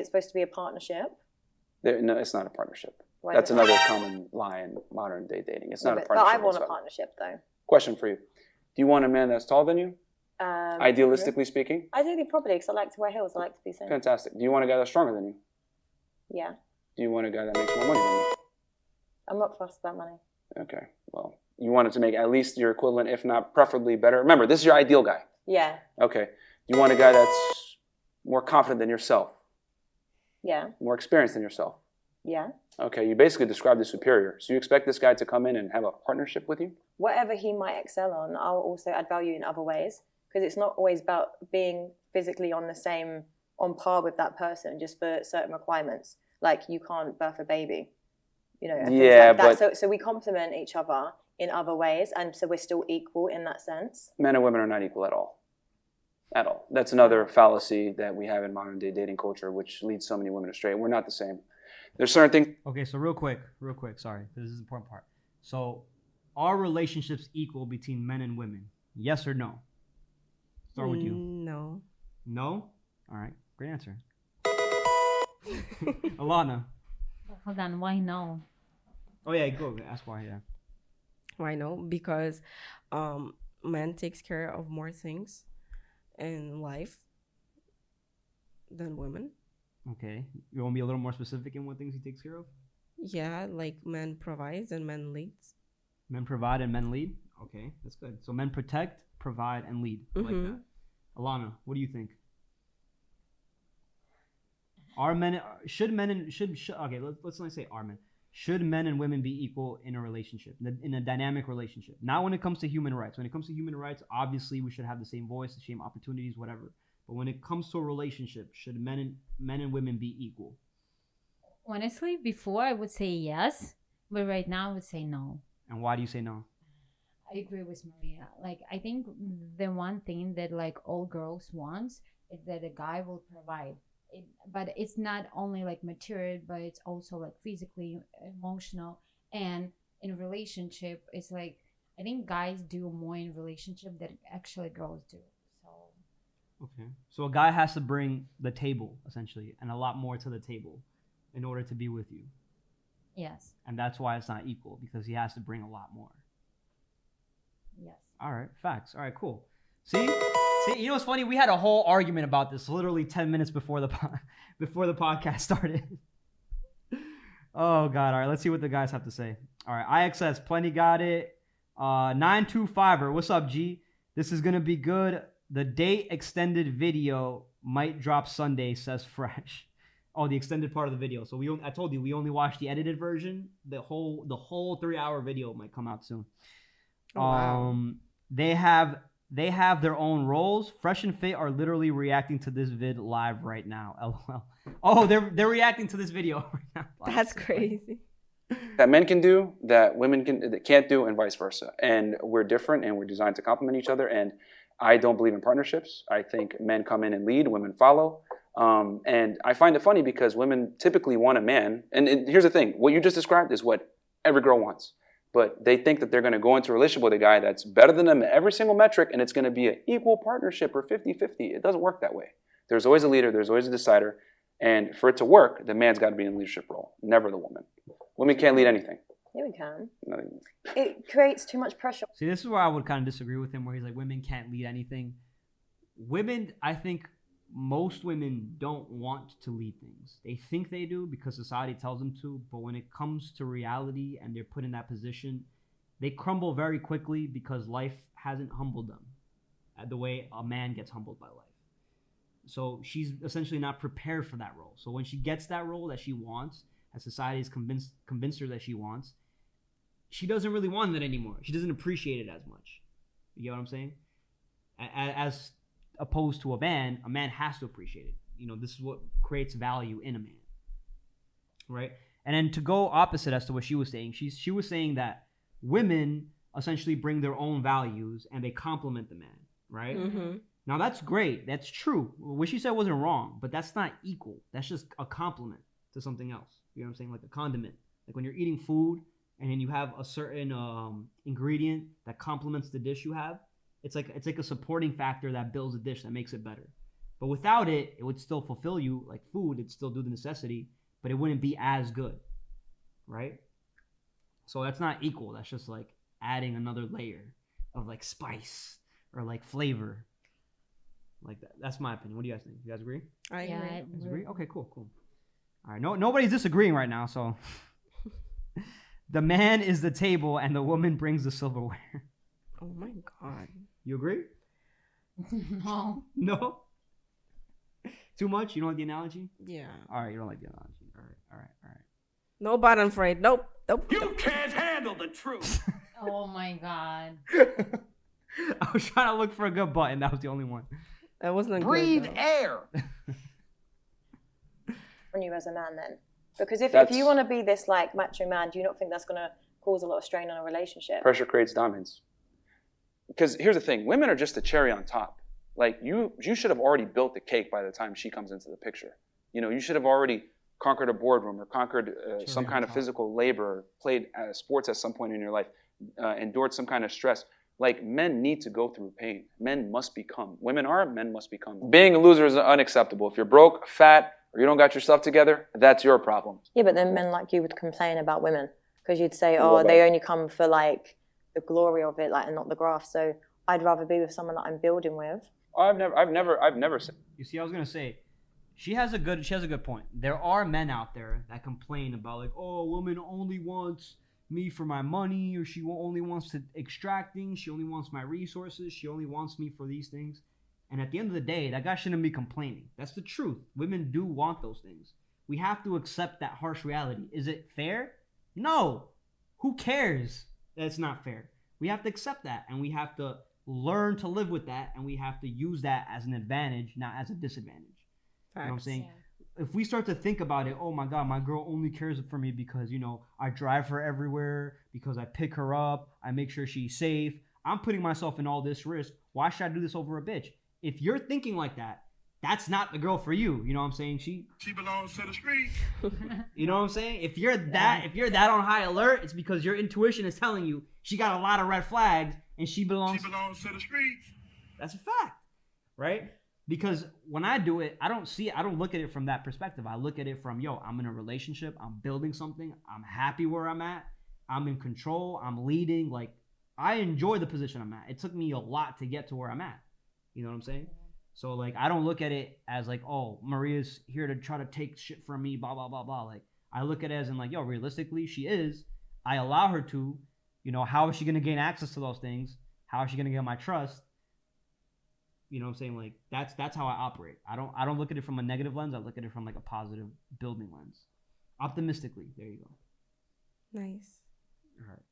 it's supposed to be a partnership. No, it's not a partnership. Why That's is it another common lie in modern day dating. It's not a partnership. But I want a partnership, though. Question for you. Do you want a man that's taller than you? Idealistically speaking? Ideally, probably, because I like to wear heels. I like to be seen. Fantastic. Do you want a guy that's stronger than you? Yeah. Do you want a guy that makes more money than you? I'm not fussed about money. Okay. Well, you want it to make at least your equivalent, if not preferably better. Remember, this is your ideal guy. Yeah. Okay. You want a guy that's more confident than yourself. Yeah. More experienced than yourself. Yeah. Okay. You basically described the superior. So you expect this guy to come in and have a partnership with you? Whatever he might excel on, I'll also add value in other ways. Because it's not always about being physically on par with that person just for certain requirements. Like you can't birth a baby, and things like that. But so we complement each other in other ways, and so we're still equal in that sense. Men and women are not equal at all. At all. That's another fallacy that we have in modern day dating culture, which leads so many women astray. We're not the same. There's certain things. Okay, so real quick. Sorry, this is the important part. So, are relationships equal between men and women? Yes or no? Start with you. No. No? All right. Great answer. Alana. Hold on. Why no? Oh, yeah. Go. Ask why, yeah. Why no? Because man takes care of more things in life than women. Okay. You want to be a little more specific in what things he takes care of? Yeah, like men provides and men leads. Men provide and men lead? Okay, that's good. So men protect, provide, and lead. I like that. Alana, what do you think? Let's not say are men. Should men and women be equal in a relationship, in a dynamic relationship? Not when it comes to human rights. When it comes to human rights, obviously we should have the same voice, the same opportunities, whatever. But when it comes to a relationship, should men and women be equal? Honestly, before I would say yes, but right now I would say no. And why do you say no? I agree with Maria. Like, I think the one thing that like all girls want is that a guy will provide. But it's not only like material, but it's also like physically, emotional, and in a relationship, it's like I think guys do more in relationship than actually girls do. So. Okay. So a guy has to bring the table essentially, and a lot more to the table, in order to be with you. Yes. And that's why it's not equal, because he has to bring a lot more. Yes. All right. Facts. All right. Cool. See, you know what's funny? We had a whole argument about this literally 10 minutes before the podcast started. Oh God. All right. Let's see what the guys have to say. All right. IXS, plenty got it. 925er, what's up, G? This is gonna be good. The date extended video might drop Sunday, says Fresh. Oh, the extended part of the video. So I told you we only watched the edited version. The whole 3-hour video might come out soon. Oh, wow. They have their own roles. Fresh and Fit are literally reacting to this vid live right now. LOL. Oh, they're reacting to this video right now. That's crazy. That men can do, that women can't do, and vice versa. And we're different, and we're designed to complement each other. And I don't believe in partnerships. I think men come in and lead, women follow. And I find it funny because women typically want a man. And here's the thing. What you just described is what every girl wants. But they think that they're going to go into a relationship with a guy that's better than them in every single metric, and it's going to be an equal partnership or 50-50. It doesn't work that way. There's always a leader. There's always a decider. And for it to work, the man's got to be in a leadership role, never the woman. Women can't lead anything. Yeah, we can. It creates too much pressure. See, this is where I would kind of disagree with him, where he's like, women can't lead anything. Women, I think most women don't want to lead things. They think they do because society tells them to, but when it comes to reality and they're put in that position, they crumble very quickly because life hasn't humbled them the way a man gets humbled by life. So she's essentially not prepared for that role. So when she gets that role that she wants, as society has convinced her that she wants, she doesn't really want it anymore. She doesn't appreciate it as much. You get what I'm saying? As opposed to a man has to appreciate it. You know, this is what creates value in a man, right? And then to go opposite as to what she was saying, she was saying that women essentially bring their own values and they complement the man, right? Mm-hmm. Now that's great. That's true. What she said wasn't wrong, but that's not equal. That's just a complement to something else. You know what I'm saying? Like a condiment. Like when you're eating food and then you have a certain ingredient that complements the dish you have, it's like a supporting factor that builds a dish that makes it better. But without it, it would still fulfill you. Like food, it'd still do the necessity, but it wouldn't be as good, right? So that's not equal. That's just like adding another layer of like spice or like flavor. Like that. That's my opinion. What do you guys think? You guys agree? I agree. Yeah, You guys agree? Okay, cool. All right. Nobody's disagreeing right now. So the man is the table and the woman brings the silverware. Oh my god. You agree? No. No? Too much? You don't like the analogy? Yeah. All right, you don't like the analogy. All right. No bottom frame. Nope. You can't handle the truth. Oh my god. I was trying to look for a good button. That was the only one. That wasn't Breathe good. air. On you as a man then? Because if That's- you want to be this like macho man, do you not think that's going to cause a lot of strain on a relationship? Pressure creates dominance. Because here's the thing, women are just the cherry on top. Like you should have already built the cake by the time she comes into the picture. You know, you should have already conquered a boardroom or conquered some kind of physical labor, played sports at some point in your life, endured some kind of stress. Like men need to go through pain. Men must become. Women are, men must become. Being a loser is unacceptable. If you're broke, fat, or you don't got your stuff together, that's your problem. Yeah, but then men like you would complain about women because you'd say, What oh, about- they only come for like the glory of it, like, and not the graft. So I'd rather be with someone that I'm building with. I've never said. You see, I was gonna say, she has a good point. There are men out there that complain about like, oh, a woman only wants me for my money, or she only wants to extract things. She only wants my resources. She only wants me for these things. And at the end of the day, that guy shouldn't be complaining. That's the truth. Women do want those things. We have to accept that harsh reality. Is it fair? No. Who cares that it's not fair? We have to accept that, and we have to learn to live with that, and we have to use that as an advantage, not as a disadvantage. You know what I'm saying? If we start to think about it, oh my God, my girl only cares for me because, you know, I drive her everywhere, because I pick her up, I make sure she's safe. I'm putting myself in all this risk. Why should I do this over a bitch? If you're thinking like that, that's not the girl for you. You know what I'm saying? She belongs to the streets. You know what I'm saying? If you're that on high alert, it's because your intuition is telling you she got a lot of red flags and she belongs to the streets. That's a fact, right? Because when I do it, I don't look at it from that perspective. I look at it from, yo, I'm in a relationship, I'm building something, I'm happy where I'm at, I'm in control, I'm leading. Like, I enjoy the position I'm at. It took me a lot to get to where I'm at. You know what I'm saying? So, like, I don't look at it as like, oh, Maria's here to try to take shit from me, blah, blah, blah, blah. Like, I look at it as in like, yo, realistically, she is. I allow her to. You know, how is she going to gain access to those things? How is she going to get my trust? You know what I'm saying? Like, that's how I operate. I don't look at it from a negative lens. I look at it from like a positive building lens. Optimistically. There you go. Nice. All right.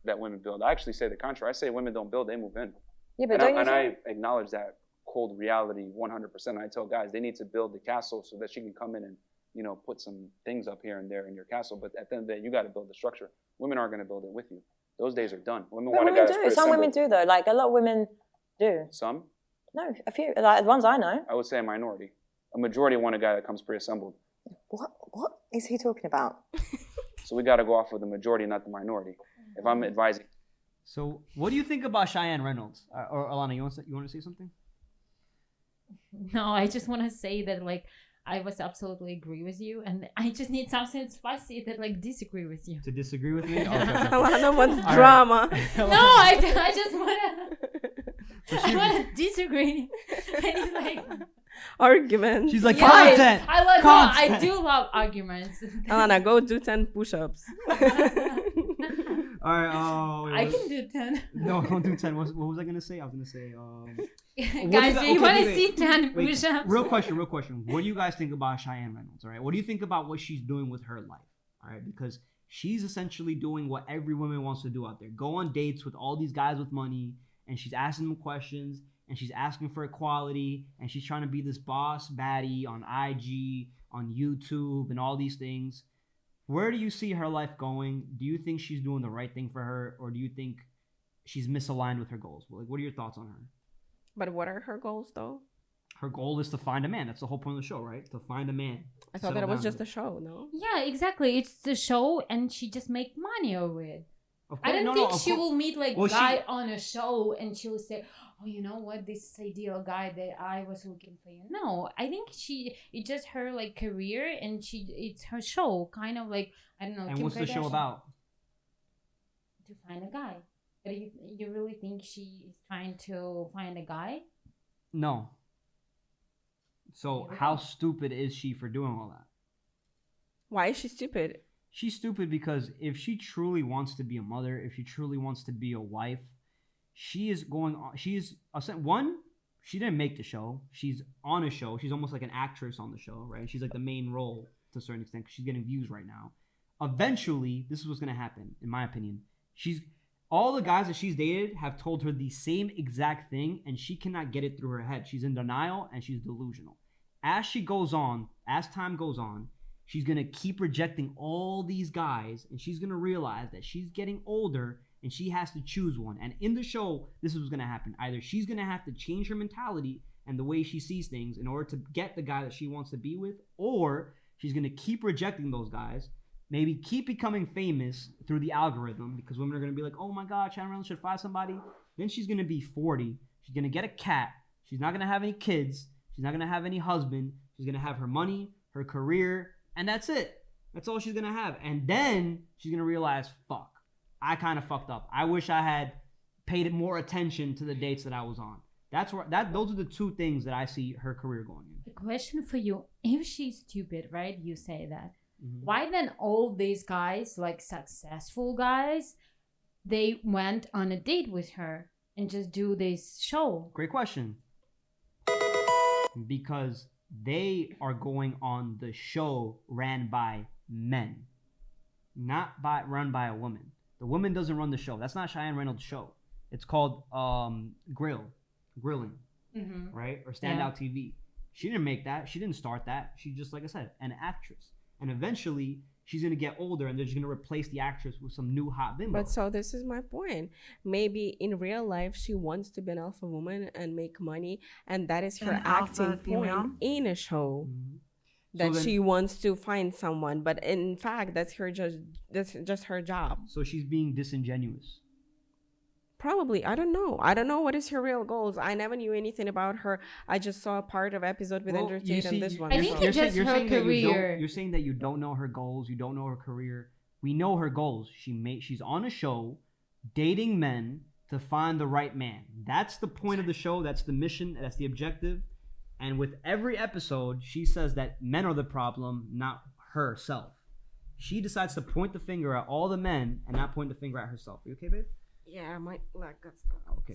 That women build. I actually say the contrary. I say women don't build, they move in. Yeah, but don't you think... I acknowledge that cold reality 100%. I tell guys they need to build the castle so that she can come in and, you know, put some things up here and there in your castle. But at the end of the day, you got to build the structure. Women aren't going to build it with you. Those days are done. Women want a guy that's do. Some women do, though. Like, a lot of women do. Some? No, a few. Like, the ones I know. I would say a minority. A majority want a guy that comes pre-assembled. What is he talking about? So we got to go off with the majority, not the minority. If I'm advising. So, what do you think about Chian Reynolds? Or Alana, you want to say something? No, I just want to say that, like, I was absolutely agree with you, and I just need something spicy that like disagree with you. To disagree with me? Okay. Alana wants All drama. Right. No, I just want to disagree. And it's like Arguments. She's like, yes, content. I do love arguments. Alana, go do 10 push-ups. All right. I can do 10. No, don't do 10. What was I gonna say? I was gonna say. Guys, do you want to see 10 Wait, push-ups? real question. What do you guys think about Chian Reynolds? All right. What do you think about what she's doing with her life? All right, because she's essentially doing what every woman wants to do out there: go on dates with all these guys with money, and she's asking them questions, and she's asking for equality, and she's trying to be this boss baddie on IG, on YouTube, and all these things. Where do you see her life going? Do you think she's doing the right thing for her, or do you think she's misaligned with her goals? Like, what are your thoughts on her? But what are her goals, though? Her goal is to find a man. That's the whole point of the show, right? To find a man. I thought that it was just a show, no? Yeah, exactly. It's the show, and she just make money over it. Of course, I don't think she will meet like guy on a show, and she will say, oh, you know what, this is ideal guy that I was looking for. You. No, I think it's just her like career, and it's her show, kind of like, I don't know. And Kim what's the show Kardashian, about? to find a guy. But you really think she is trying to find a guy? No. So Here we how go. stupid is she for doing all that? Why is she stupid? She's stupid because if she truly wants to be a mother, if she truly wants to be a wife, she is going on. One, she didn't make the show. She's on a show. She's almost like an actress on the show, right? She's like the main role to a certain extent because she's getting views right now. Eventually, this is what's going to happen, in my opinion. All the guys that she's dated have told her the same exact thing, and she cannot get it through her head. She's in denial and she's delusional. As time goes on, she's going to keep rejecting all these guys, and she's going to realize that she's getting older and she has to choose one. And in the show, this is what's going to happen. Either she's going to have to change her mentality and the way she sees things in order to get the guy that she wants to be with, or she's going to keep rejecting those guys, maybe keep becoming famous through the algorithm because women are going to be like, oh my God, Chian should find somebody. Then she's going to be 40. She's going to get a cat. She's not going to have any kids. She's not going to have any husband. She's going to have her money, her career, and that's it. That's all she's going to have. And then she's going to realize, fuck, I kind of fucked up. I wish I had paid more attention to the dates that I was on. Those are the two things that I see her career going in. The question for you: if she's stupid, right? You say that. Mm-hmm. Why then all these guys, like successful guys, they went on a date with her and just do this show? Great question. Because they are going on the show ran by men, not run by a woman. The woman doesn't run the show. That's not Cheyenne Reynolds' show. It's called Grilling, right? Or Standout TV. She didn't make that. She didn't start that. She's just, like I said, an actress. And eventually, she's going to get older, and they're just going to replace the actress with some new hot bimbo. But so this is my point. Maybe in real life, she wants to be an alpha woman and make money, and that is her An acting alpha female? point in a show. Mhm. That So then- she wants to find someone, but in fact, that's just her job. So she's being disingenuous. Probably, I don't know. I don't know what is her real goals. I never knew anything about her. I just saw a part of episode with Andrew Tate and this one. I think so- it's just her that career. you're saying that you don't know her goals. You don't know her career. We know her goals. She's on a show, dating men to find the right man. That's the point of the show. That's the mission. That's the objective. And with every episode, she says that men are the problem, not herself. She decides to point the finger at all the men and not point the finger at herself. Are you okay, babe? Yeah, my leg got stuck. Okay,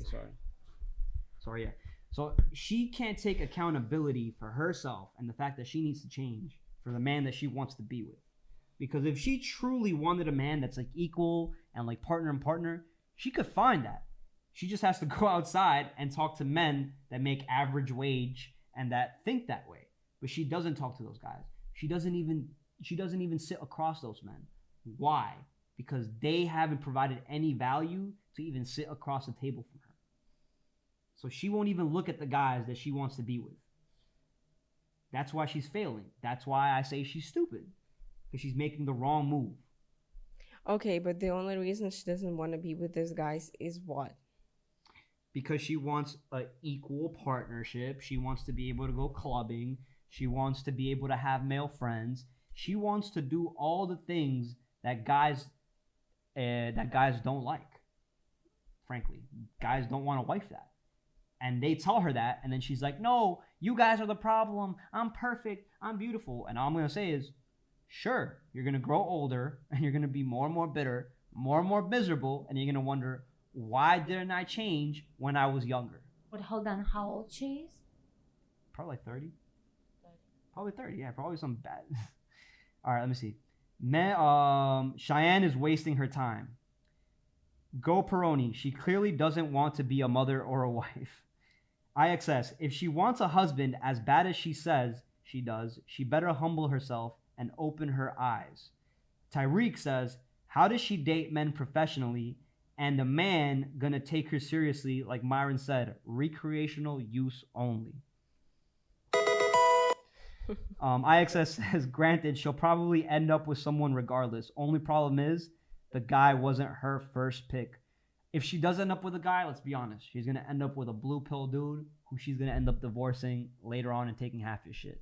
sorry, yeah. So she can't take accountability for herself and the fact that she needs to change for the man that she wants to be with. Because if she truly wanted a man that's like equal and like partner and partner, she could find that. She just has to go outside and talk to men that make average wage and that think that way. But she doesn't talk to those guys. She doesn't even sit across those men. Why? Because they haven't provided any value to even sit across the table from her. So she won't even look at the guys that she wants to be with. That's why she's failing. That's why I say she's stupid. Because she's making the wrong move. Okay, but the only reason she doesn't want to be with these guys is what? Because she wants an equal partnership. She wants to be able to go clubbing. She wants to be able to have male friends. She wants to do all the things that guys don't like. Frankly, guys don't want to wife that. And they tell her that, and then she's like, no, you guys are the problem. I'm perfect. I'm beautiful. And all I'm going to say is, sure, you're going to grow older, and you're going to be more and more bitter, more and more miserable, and you're going to wonder, why didn't I change when I was younger? But hold on, how old she is? Probably like 30. Probably 30, yeah. Probably some bad. All right, let me see. Cheyenne is wasting her time. Go Peroni. She clearly doesn't want to be a mother or a wife. IXS. If she wants a husband as bad as she says she does, she better humble herself and open her eyes. Tyreek says, how does she date men professionally and the man gonna take her seriously like Myron said, recreational use only? IXS says, granted, she'll probably end up with someone regardless. Only problem is the guy wasn't her first pick. if she does end up with a guy, let's be honest, she's gonna end up with a blue pill dude who she's gonna end up divorcing later on and taking half his shit.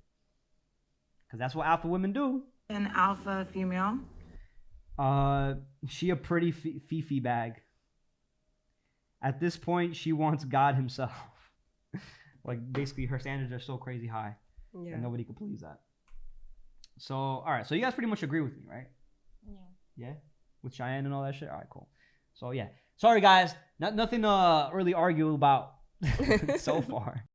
Cause that's what alpha women do. An alpha female? She a pretty fifi bag. At this point, she wants God himself. Like basically, her standards are so crazy high, and nobody could please that. So, all right. So you guys pretty much agree with me, right? Yeah. Yeah, with Cheyenne and all that shit. All right, cool. So yeah, sorry guys, nothing to really argue about so far.